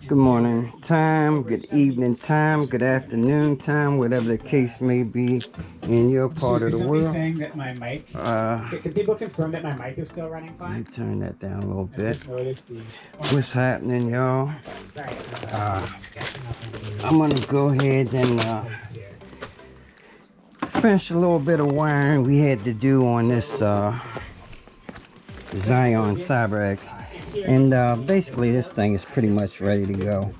Good morning time, good evening time, good afternoon time, whatever the case may be in your part of the world. Saying that my mic. Can people confirm that my mic is still running fine? Let me turn that down a little I bit. just noticed What's happening, y'all? Sorry. I'm gonna go ahead and finish a little bit of wiring we had to do on this Zion CyberX, and basically this thing is pretty much ready to go.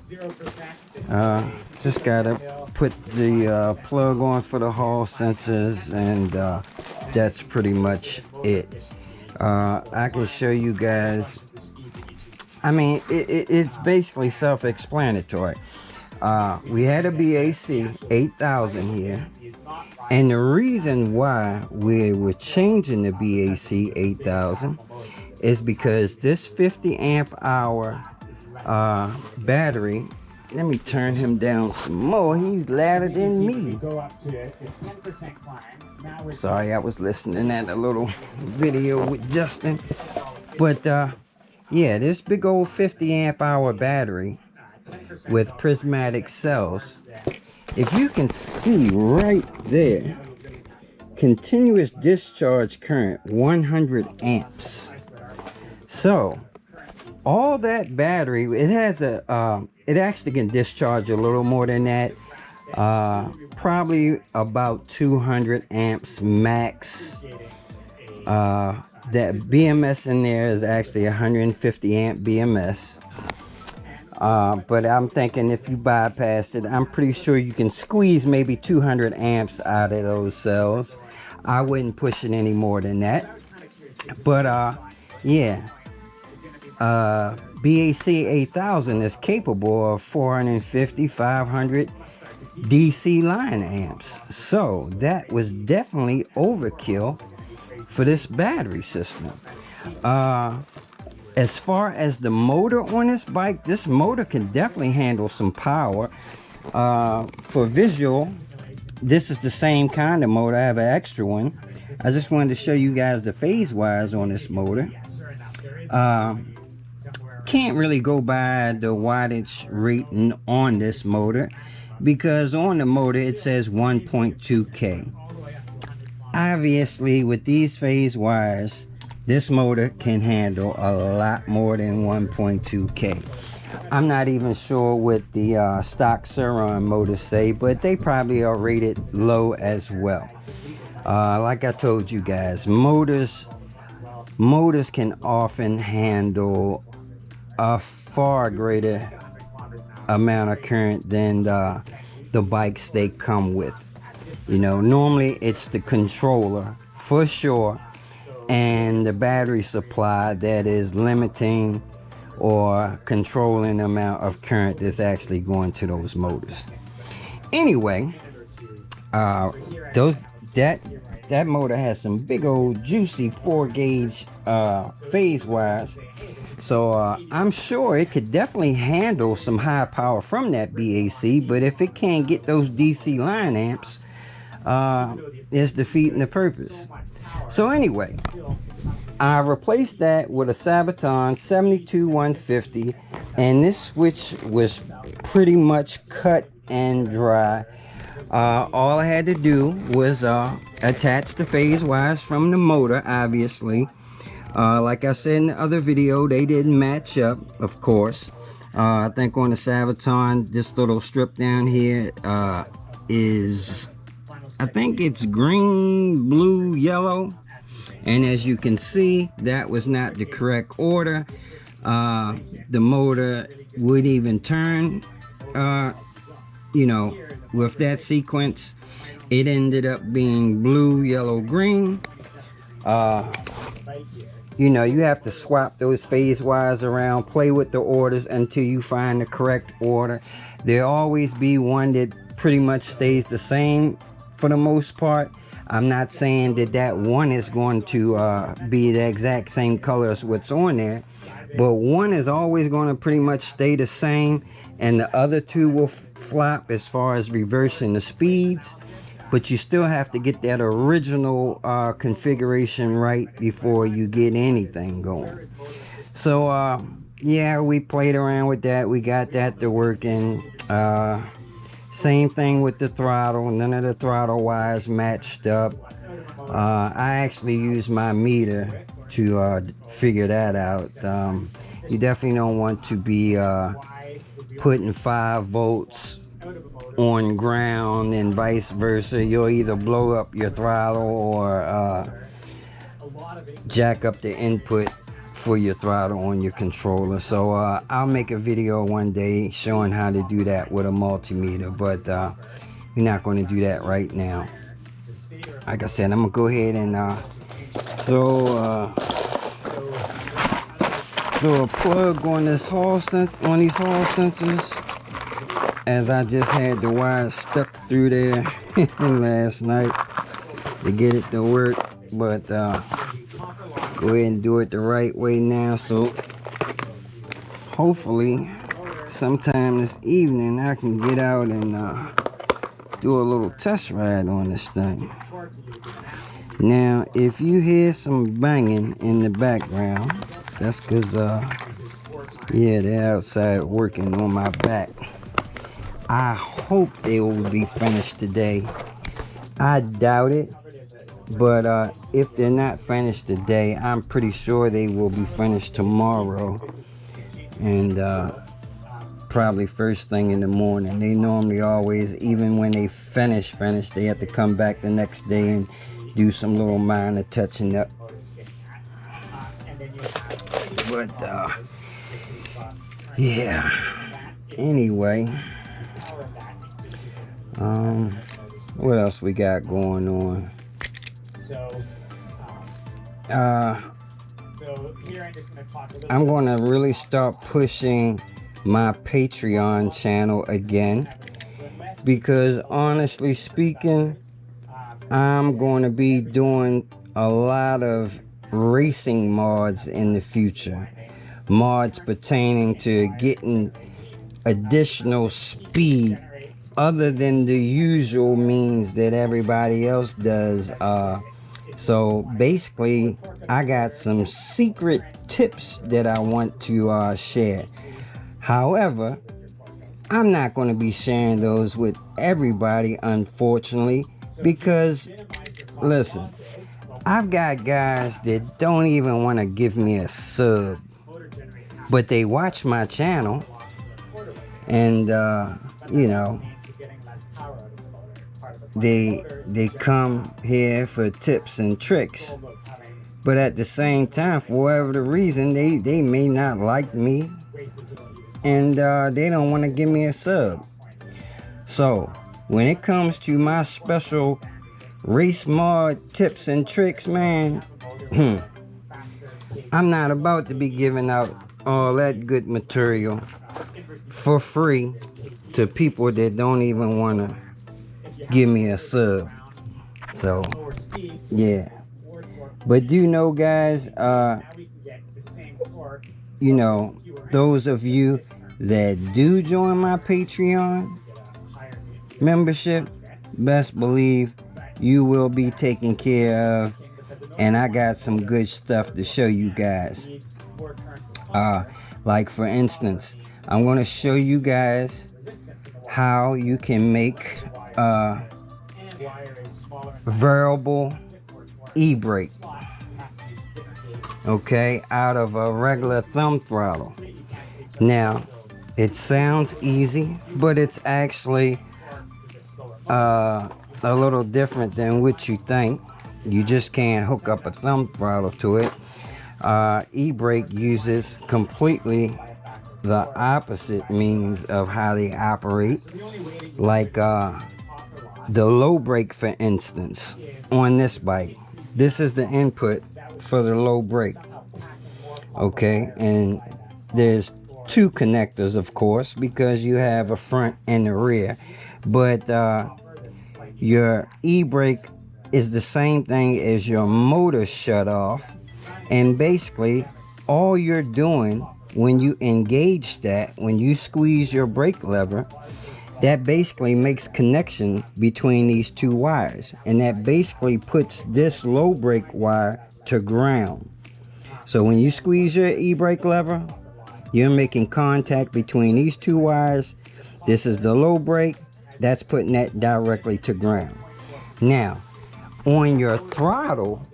Just gotta put the plug on for the hall sensors, and that's pretty much it. I can show you guys. I mean, it's basically self-explanatory. We had a BAC 8000 here, and the reason why we were changing the BAC 8000 is because this 50 amp hour battery, let me turn him down some more, he's louder than me. Sorry, I was listening at a little video with Justin, but yeah, this big old 50 amp hour battery with prismatic cells, if you can see right there, continuous discharge current 100 amps. So all that battery, it has a it actually can discharge a little more than that, probably about 200 amps max. That BMS in there is actually 150 amp BMS. But I'm thinking if you bypass it, I'm pretty sure you can squeeze maybe 200 amps out of those cells. I wouldn't push it any more than that. But yeah, BAC 8000 is capable of 450, 500 DC line amps. So that was definitely overkill for this battery system. As far as the motor on this bike, this motor can definitely handle some power. For visual, this is the same kind of motor. I have an extra one. I just wanted to show you guys the phase wires on this motor. Can't really go by the wattage rating on this motor, because on the motor it says 1.2K. Obviously, with these phase wires, this motor can handle a lot more than 1.2K. I'm not even sure what the stock Suron motors say, but they probably are rated low as well. Like I told you guys, motors can often handle a far greater amount of current than the bikes they come with. You know, normally it's the controller for sure, and the battery supply that is limiting or controlling the amount of current that's actually going to those motors. Anyway, that motor has some big old juicy 4-gauge phase wires, so I'm sure it could definitely handle some high power from that BAC, but if it can't get those DC line amps, it's defeating the purpose. So anyway, I replaced that with a Sabvaton 72150, and this switch was pretty much cut and dry. All I had to do was attach the phase wires from the motor, obviously. Like I said in the other video, they didn't match up, of course. I think on the Sabvaton, this little strip down here is, I think it's green, blue, yellow. And as you can see, that was not the correct order. The motor would even turn, you know, with that sequence. It ended up being blue, yellow, green. You know, you have to swap those phase wires around, play with the orders until you find the correct order. There'll always be one that pretty much stays the same for the most part. I'm not saying that that one is going to be the exact same color as what's on there, but one is always going to pretty much stay the same, and the other two will flop as far as reversing the speeds. But you still have to get that original configuration right before you get anything going. So yeah, we played around with that. We got that to working. Same thing with the throttle. None of the throttle wires matched up. I actually used my meter to figure that out. You definitely don't want to be putting 5 volts on ground and vice versa. You'll either blow up your throttle or jack up the input for your throttle on your controller. So I'll make a video one day showing how to do that with a multimeter, but we're not going to do that right now. Like I said, I'm gonna go ahead and throw a plug on this on these hall sensors, as I just had the wire stuck through there last night to get it to work. But go ahead and do it the right way now. So hopefully sometime this evening I can get out and do a little test ride on this thing. Now if you hear some banging in the background, that's because yeah, they're outside working on my back. I hope they will be finished today. I doubt it, but if they're not finished today, I'm pretty sure they will be finished tomorrow, and probably first thing in the morning. They normally always, even when they finish, they have to come back the next day and do some little minor touching up. But yeah, anyway, what else we got going on? I'm gonna really start pushing my Patreon channel again, because honestly speaking, I'm going to be doing a lot of racing mods in the future. Mods pertaining to getting additional speed other than the usual means that everybody else does. So basically, I got some secret tips that I want to share. However, I'm not going to be sharing those with everybody, unfortunately, because listen, I've got guys that don't even want to give me a sub, but they watch my channel, and you know, they come here for tips and tricks, but at the same time, for whatever the reason, they may not like me, and they don't want to give me a sub. So when it comes to my special race mod tips and tricks, man, I'm not about to be giving out all that good material for free to people that don't even want to give me a sub. So yeah, but you know, guys, you know, those of you that do join my Patreon membership, best believe you will be taken care of, and I got some good stuff to show you guys. Like for instance, I'm going to show you guys how you can make a variable e-brake, okay, out of a regular thumb throttle. Now it sounds easy, but it's actually a little different than what you think. You just can't hook up a thumb throttle to it. E-brake uses completely the opposite means of how they operate. Like the low brake, for instance, on this bike. This is the input for the low brake. Okay, and there's 2 connectors, of course, because you have a front and a rear. But your e-brake is the same thing as your motor shut off, and basically all you're doing when you engage that, when you squeeze your brake lever, that basically makes connection between these 2 wires, and that basically puts this low brake wire to ground. So when you squeeze your e-brake lever, You're making contact between these two wires. This is the low break. That's putting that directly to ground. Now, on your throttle,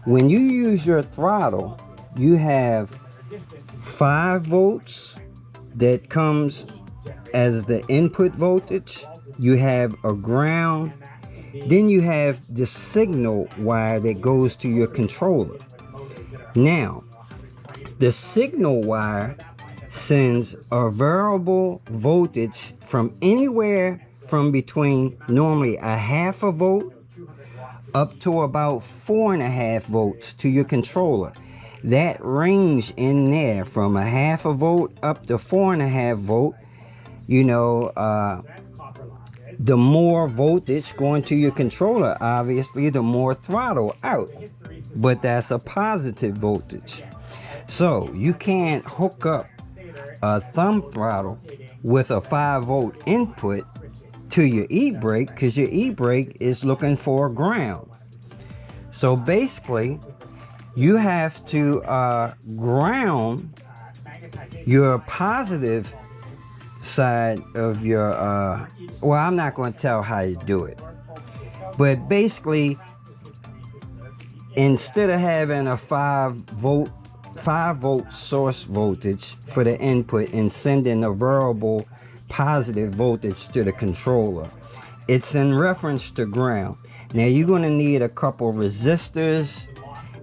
when you use your throttle, you have 5 volts that comes as the input voltage. You have a ground. Then you have the signal wire that goes to your controller. Now, the signal wire sends a variable voltage from anywhere from between normally a 0.5 volt up to about 4.5 volts to your controller. That range in there from a 0.5 volt up to 4.5 volt, you know, the more voltage going to your controller, obviously, the more throttle out. But that's a positive voltage. So you can't hook up a thumb throttle with a 5 volt input to your e-brake, because your e-brake is looking for ground. So basically, you have to ground your positive side of your well, I'm not going to tell how you do it, but basically, instead of having a 5 volt source voltage for the input and sending a variable positive voltage to the controller, it's in reference to ground. Now you're going to need a couple resistors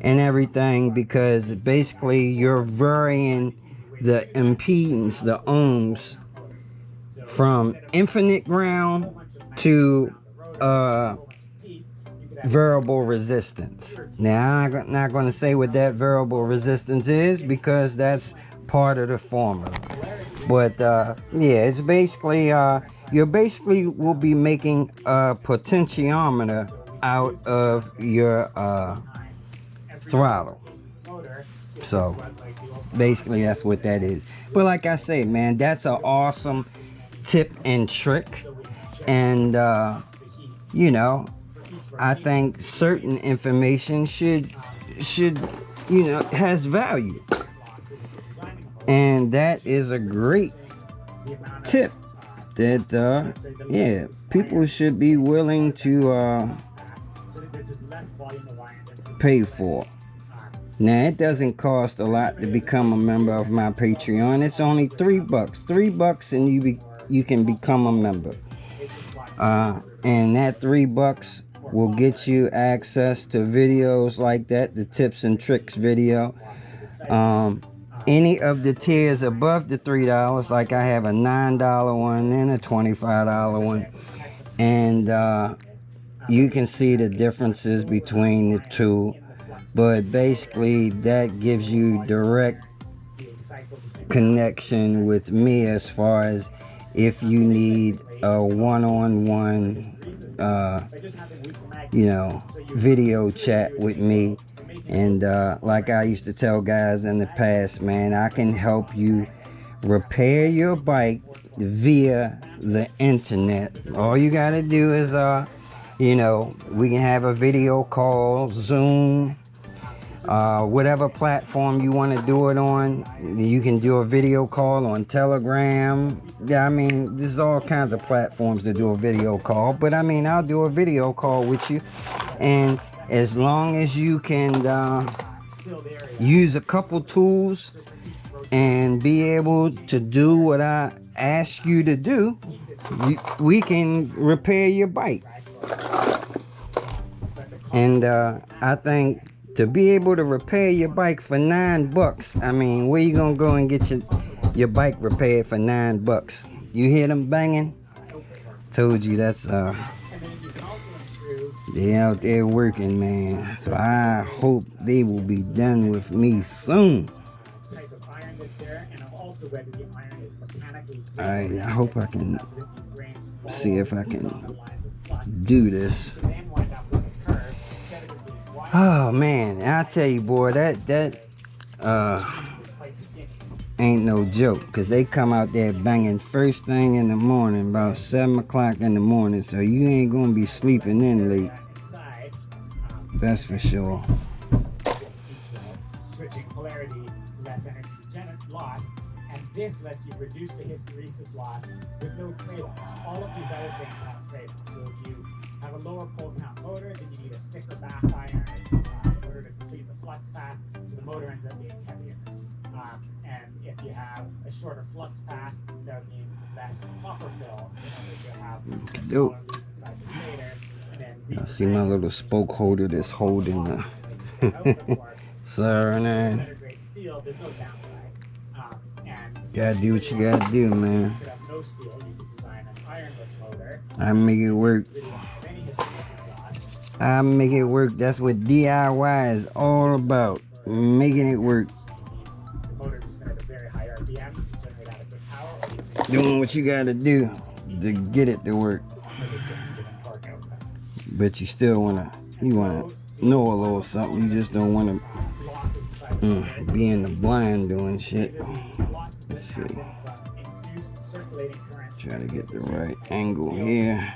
and everything, because basically you're varying the impedance, the ohms, from infinite ground to variable resistance. Now I'm not going to say what that variable resistance is, because that's part of the formula. But yeah, it's basically you basically will be making a potentiometer out of your throttle. So basically that's what that is. But like I say, man, that's an awesome tip and trick. And you know, I think certain information should you know, has value. And that is a great tip that yeah, people should be willing to pay for. Now, it doesn't cost a lot to become a member of my Patreon. It's only $3. $3 and you can become a member. And that $3 will get you access to videos like that, the tips and tricks video. Any of the tiers above the $3, like I have a $9 one and a $25 one, and you can see the differences between the two. But basically, that gives you direct connection with me as far as if you need a one-on-one, you know, video chat with me. And like I used to tell guys in the past, man, I can help you repair your bike via the internet. All you got to do is, you know, we can have a video call, Zoom, whatever platform you want to do it on. You can do a video call on Telegram. Yeah, I mean, there's all kinds of platforms to do a video call. But I mean, I'll do a video call with you. And as long as you can use a couple tools and be able to do what I ask you to do, we can repair your bike. And I think to be able to repair your bike for $9, I mean, where you gonna go and get your bike repaired for $9? You hear them banging? Told you that's they out there working, man. So I hope they will be done with me soon. I hope I can see if I can do this. Oh man, I tell you, boy, that ain't no joke, because they come out there banging first thing in the morning, about 7 o'clock in the morning, so you ain't gonna be sleeping in late. That's for sure. this lets you reduce the hysteresis loss with no trade-offs. All of these other things have trade-offs. So if you have a lower pole count motor, then you need a thicker back iron in order to complete the flux path, so the motor ends up being heavier. And if you have a shorter flux path, that would mean less copper fill. You have a smaller loop inside the stator. And then I see my little spoke holder that's holding the Saturn. better grade steel, there's no downside. And Gotta do what you gotta do, man. you could have no steel, you could design an ironless motor. I make it work. You don't have any hysteresis loss. I make it work. That's what DIY is all about. Making it work. The motor to spin at a very high RPM to generate adequate power, or you can Doing what you gotta do to get it to work. make a significant torque output. But you still wanna know a little something. You just don't wanna Losses inside the motor. be in the blind doing shit. These are the losses that Let's see. happen from induced circulating currents. Try to get the right angle here.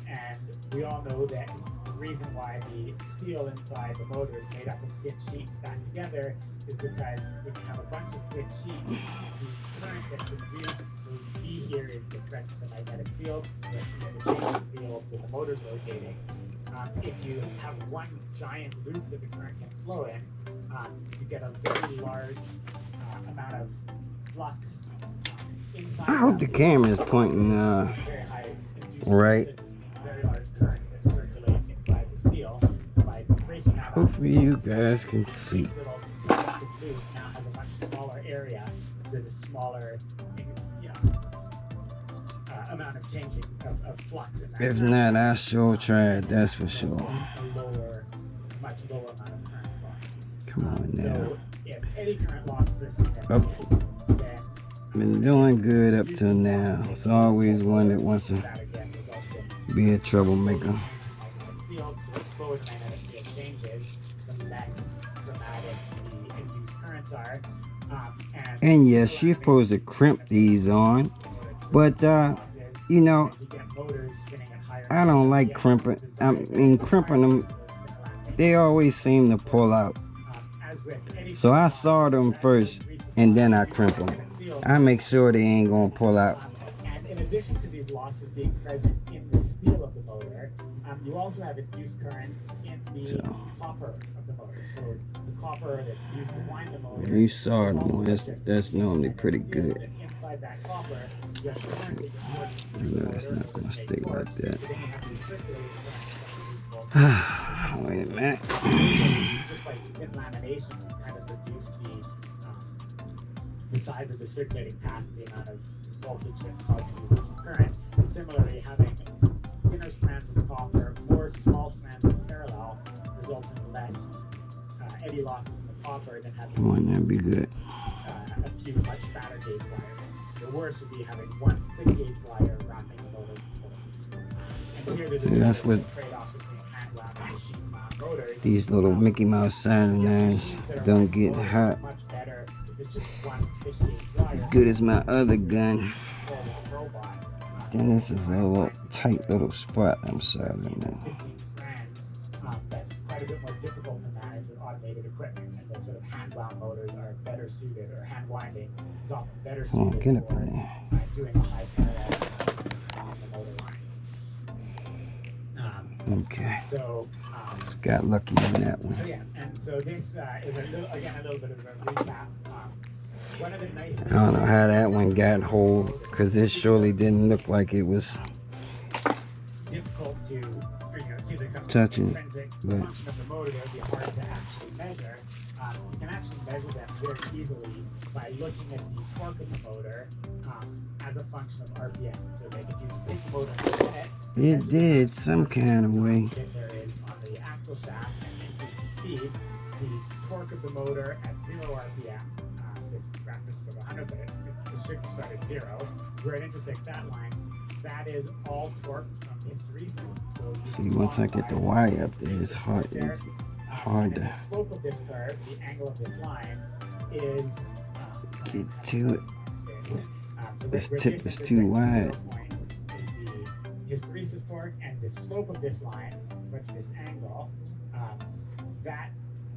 And we all know that the reason why the steel inside the motor is made up of thin sheets stacked together is because when you have a bunch of thin sheets, the current gets induced. So V here is the correct of the magnetic field, the changing field with the motors rotating. If you have one giant loop that the current can flow in, you get a very large amount of flux inside. I hope the camera is pointing Very high induced right. voltage, very large currents that circulate inside the steel. By breaking that up, Hopefully you guys can see. each little conductive loop now has a much smaller area. So there's a smaller, you know, amount of changing of flux in that. If current. not, I sure tried. That's for sure. A lower, much lower amount of current flowing. Come on now. So if eddy current losses are significant, then Been doing good up till now. It's always one that wants to that again results in be a troublemaker. magnetic field. So the slower the magnetic field changes, the less dramatic the induced currents are. And yes, you're supposed to crimp these on, but you know, as you get motors spinning at higher I don't like crimping. I mean, crimping them, they always seem to pull out. as with any So I solder them first, and then I crimp them. I make sure they ain't gonna pull out. And in addition to these losses being present in the steel of the motor, you also have induced currents in the copper of the motor. So the copper that's used to wind the motor. You solder them, that's normally pretty good. And inside that copper, you have current that I know it's not gonna stay like that. then you have these circulating currents that are useful. Wait a minute. Just like thin laminations kind of reduce the size of the circulating path, the amount of voltage that's causing these loops of current. And similarly, having thinner strands of copper, more small strands of parallel results in less eddy losses in the copper than having Come on, that'd be good. a few much fatter gauge wires. The worst would be having one thick gauge wire wrapping the motor. And here there's a That's what trade-off between hand wound and machine wound motors. these little Mickey Mouse Saturns don't get hot Much better if it's just one thick gauge wire. as good as my other gun. Or with a robot. Then this is a little tight little spot I'm soldering in. 15 strands. That's quite a bit more difficult to manage with automated equipment, and the sort of hand wound motors are better suited, or hand winding is often better Come on, suited get up for in there. doing a high parallel on the motor line. Okay, So got lucky on that one. yeah, and so this is a little bit of a recap. One of the nice I things don't know how that one got hold, because it surely didn't look like it was difficult to, seems like some touching, intrinsic but function of the motor that would be hard to actually measure. You can actually measure them very easily by looking at the torque of the motor as a function of RPM. So like if you just take the motor and spin it, it did some kind of way. that there is on the axle shaft and increase the speed, the torque of the motor at 0 RPM, this graph is for 100, but it should start at 0, where it intersects that line, that is all torque from hysteresis. So See, once I get the wire up there, it's hard. It's hard and the to slope of this curve, the angle of this line, is get to it. So This where tip is intersects too the wide. 0 point is the hysteresis torque, and the slope of this line, what's this angle, that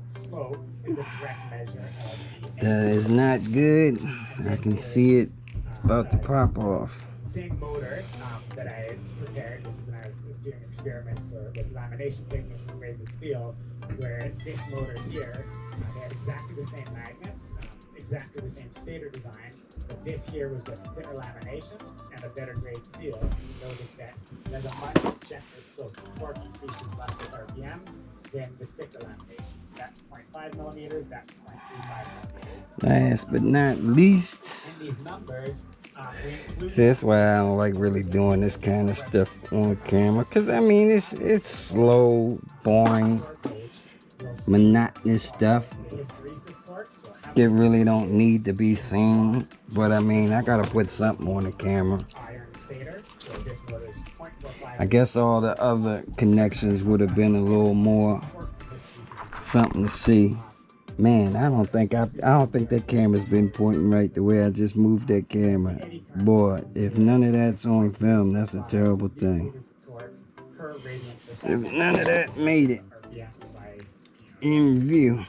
slope is a direct measure of the That is not good. I can see it about to pop off. same motor that I prepared. This is when I was doing experiments with lamination thickness and grades of steel, where this motor here, they had exactly the same magnets, exactly the same stator design, but this here was with thinner laminations and a better grade steel. You notice that there's a much gentler slope. The torque increases less with RPM than the thicker laminations. That's 0.5 millimeters, that's 0.35 millimeters. Last but not least, And these numbers, see, that's why I don't like really doing this kind of stuff on camera, because I mean it's slow, boring, monotonous stuff. It really don't need to be seen, but I mean I gotta put something on the camera. I guess all the other connections would have been a little more something to see. Man, I don't think that camera's been pointing right the way I just moved that camera. Boy, if none of that's on film, that's a terrible thing. If none of that made it in view.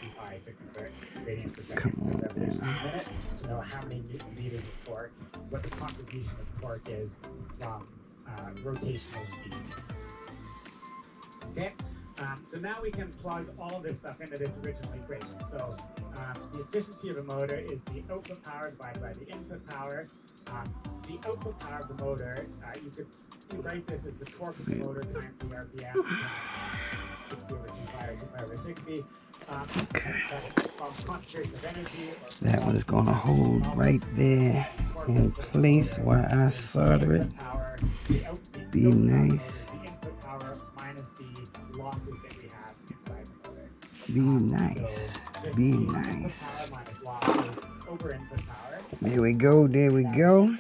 Come on, man. To know how many newton meters of torque, what the contribution of torque is from rotational speed. Okay. So now we can plug all of this stuff into this original equation. So the efficiency of a motor is the output power divided by the input power. The output power of the motor, you could write this as the torque of the motor times the RPM, 60 over 2 over 60. Concentration of energy. That one is going to hold right there in place while I solder it. Be nice. Losses that we have inside the motor. Be nice. Be nice. There we go. There we go.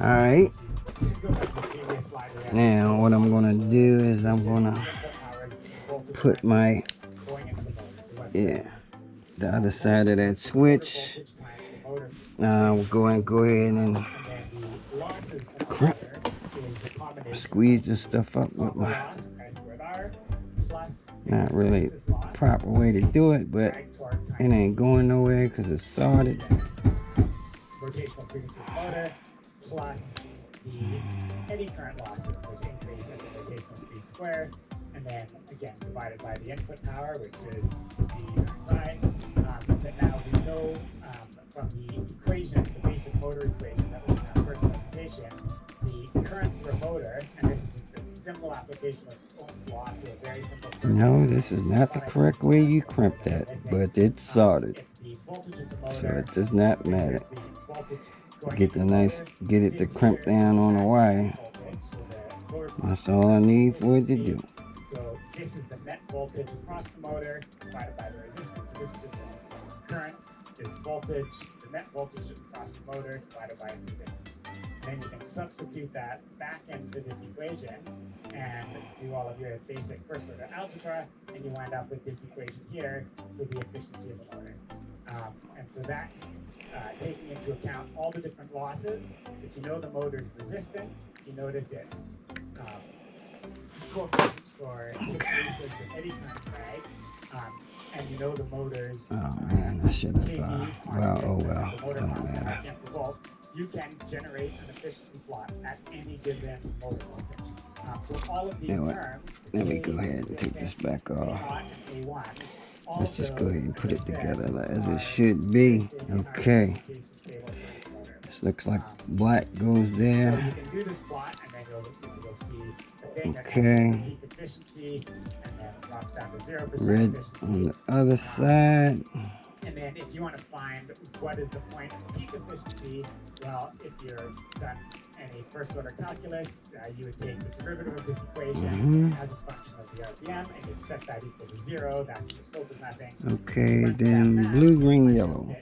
All right. Now what I'm going to do is I'm going to put my, the other side of that switch. We'll go ahead and squeeze this stuff up with my, not really proper way to do it, but it ain't going nowhere because it's soldered. Rotational frequency of motor plus the eddy current losses, which increase at the rotational speed squared, and then again divided by the input power, which is V times I. But now we know from the equation, the basic motor equation that was in our first presentation, the current for a motor, and this is a simple application of Ohm's law to a very simple circuit. No, this is not the correct way you crimp that, but it's soldered, so it does not matter. Get it to crimp down on the wire. That's all I need for it to do. So this is the net voltage across the motor divided by the resistance. So this is just current is voltage, the net voltage across the motor divided by its resistance. Then you can substitute that back into this equation and do all of your basic first order algebra, and you wind up with this equation here for the efficiency of the motor. And so that's taking into account all the different losses. If you know the motor's resistance, if you notice its coefficients for hysteresis and eddy current drag, and you know the motor's oh man, I should have well, oh well, don't matter. You can generate an efficiency plot at any given motor voltage. So all of these terms, let me go ahead and take this back off. Let's just go ahead and put it together as it should be. Okay. This looks like black goes there. Okay. Red on the other side. And then if you want to find what is the point of peak efficiency, well, if you're done any first order calculus, you would take the derivative of this equation as a function of the RPM, and you'd set that equal to 0. That's the slope is nothing. Okay, then blue, green, yellow.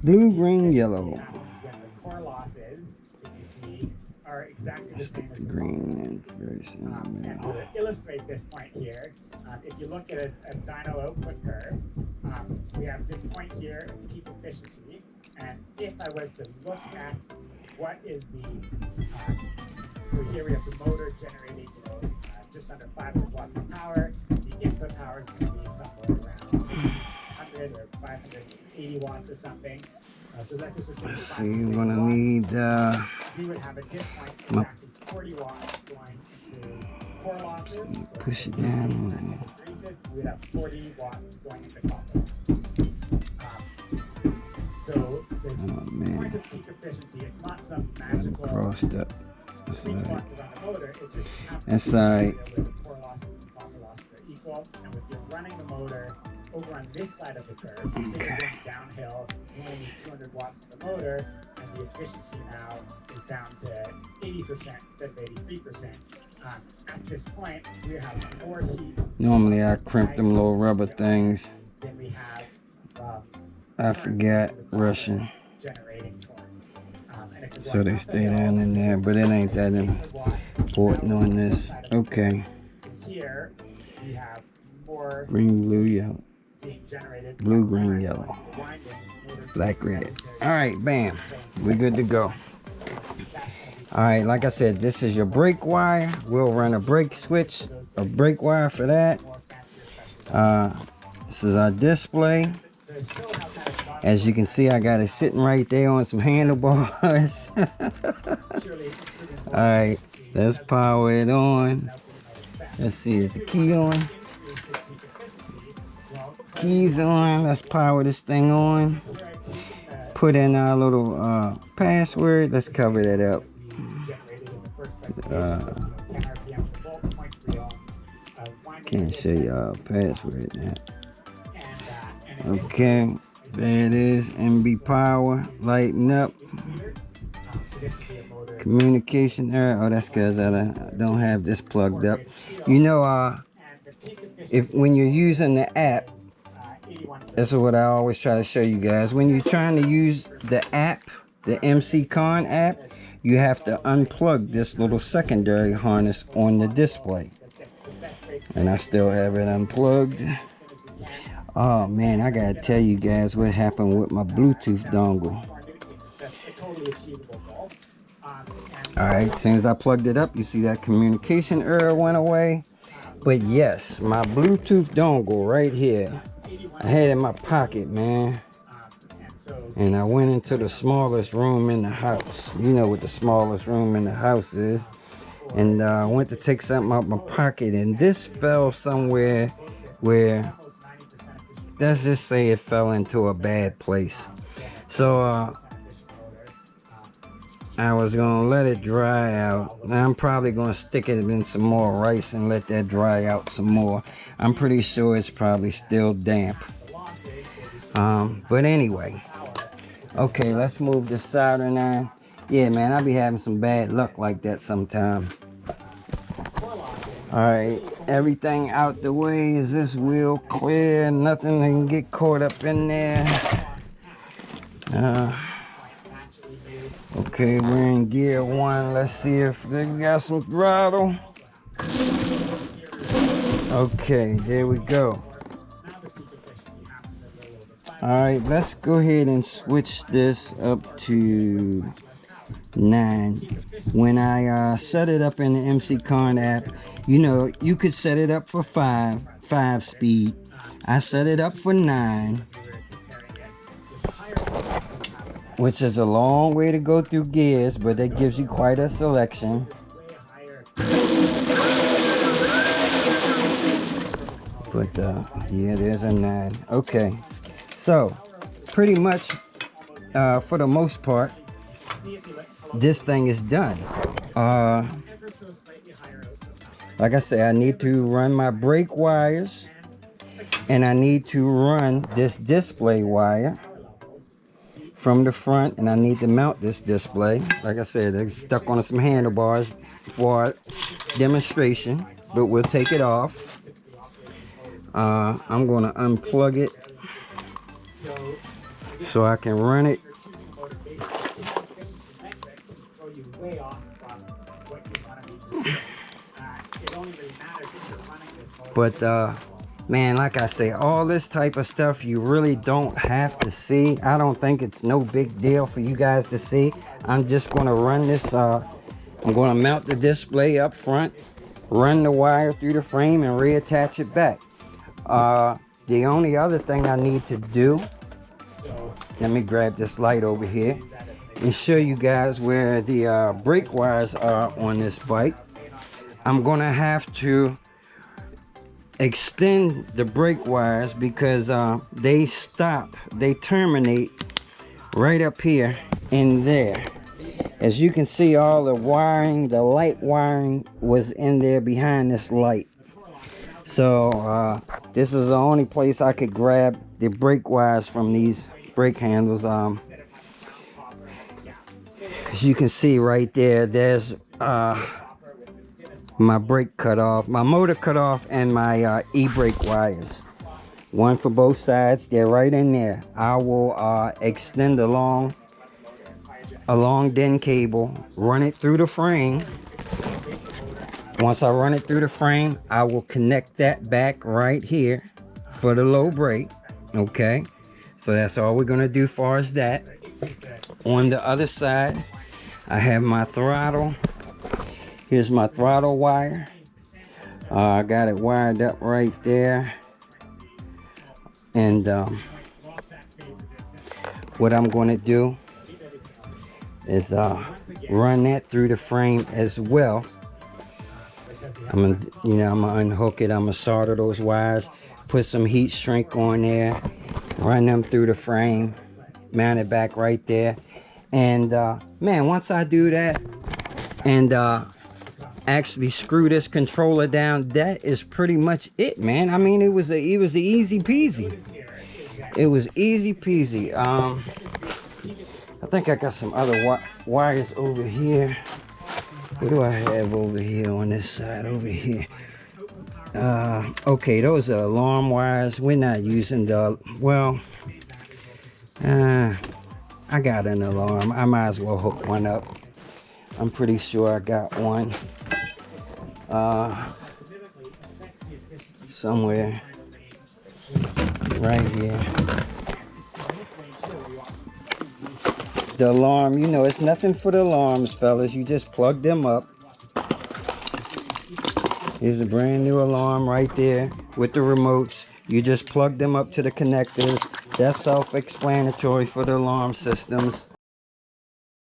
Blue, green, yellow. When the core losses, if you see, are exactly the same as the green and first in the middle. And to illustrate this point here, if you look at a dyno output curve, we have this point here of peak efficiency, and if I was to look at what is the, so here we have the motor generating, just under 500 watts of power. The input power is going to be somewhere around 600 or 580 watts or something. So that's just a let's see, you're gonna need we would have at this point exactly 40 watts going into core losses. So push it down. We would have 40 watts going into copper losses. So there's point of peak efficiency. It's not some magical crossed up. sweet spot to run the motor. It just happens That's to be right. where the core losses and copper losses are equal. And with you running the motor over on this side of the curve, so say you're going downhill, you only need 200 watts of the motor, and the efficiency now is down to 80% instead of 83%. At this point, we have more heat. Normally I crimp them little rubber things. Then we have I forgot Russian. generating torque. And if you're So they stay down in there, but it ain't that important on this. Okay. So here we have more Green, blue, yellow. being generated. Blue, green, yellow. Black, red. Alright, bam. We're good to go. Alright, like I said, this is your brake wire. We'll run a brake switch, a brake wire for that. This is our display. As you can see, I got it sitting right there on some handlebars. Alright, let's power it on. Let's see, is the key on? Keys on. Let's power this thing on. Put in our little password. Let's cover that up. Can't show y'all password now. Okay, there it is. MB power lighting up. Communication error. Oh, that's because I don't have this plugged up. You know, when you're using the app, this is what I always try to show you guys. When you're trying to use the app, the MC Con app, you have to unplug this little secondary harness on the display. And I still have it unplugged. Oh man, I gotta tell you guys what happened with my Bluetooth dongle. Alright, as soon as I plugged it up, you see that communication error went away. But yes, my Bluetooth dongle right here, I had it in my pocket, man. And I went into the smallest room in the house. You know what the smallest room in the house is. And I went to take something out my pocket, and this fell somewhere where, let's just say it fell into a bad place. So I was gonna let it dry out. Now I'm probably gonna stick it in some more rice and let that dry out some more. I'm pretty sure it's probably still damp. But anyway, okay, let's move the soldering iron. Yeah, man, I be having some bad luck like that sometime. Alright, everything out the way. Is this wheel clear? Nothing can get caught up in there. Okay, we're in gear 1. Let's see if they got some throttle. Okay, there we go. Alright, let's go ahead and switch this up to 9. When I set it up in the MC Con app, you know, you could set it up for 5 speed. I set it up for 9, which is a long way to go through gears, but that gives you quite a selection. But yeah, there's a 9. Okay, so pretty much for the most part, this thing is done. Like I say, I need to run my brake wires, and I need to run this display wire from the front, and I need to mount this display. Like I said, it's stuck on some handlebars for demonstration, but we'll take it off. I'm going to unplug it so I can run it. But man, like I say, all this type of stuff you really don't have to see. I don't think it's no big deal for you guys to see. I'm just going to run this. I'm going to mount the display up front, run the wire through the frame, and reattach it back. The only other thing I need to do, let me grab this light over here and show you guys where the brake wires are on this bike. I'm gonna have to extend the brake wires because they terminate right up here in there. As you can see, all the wiring, the light wiring was in there behind this light. So this is the only place I could grab the brake wires from these brake handles. As you can see right there, there's my brake cut off, my motor cut off, and my e-brake wires. One for both sides. They're right in there. I will extend a long DIN cable, run it through the frame. Once I run it through the frame, I will connect that back right here for the low brake. Okay, so that's all we're gonna do as far as that. On the other side, I have my throttle. Here's my throttle wire. I got it wired up right there. And what I'm going to do is run that through the frame as well. I'm gonna unhook it. I'm gonna solder those wires, put some heat shrink on there, run them through the frame, mount it back right there. And man, once I do that and actually screw this controller down, that is pretty much it, man. I mean, it was easy peasy. It was easy peasy. I think I got some other wires over here. What do I have over here on this side over here? Okay, those are alarm wires. We're not using the, well, I got an alarm. I might as well hook one up. I'm pretty sure I got one somewhere right here. The alarm, you know, it's nothing for the alarms, fellas. You just plug them up. Here's a brand new alarm right there with the remotes. You just plug them up to the connectors. That's self-explanatory for the alarm systems.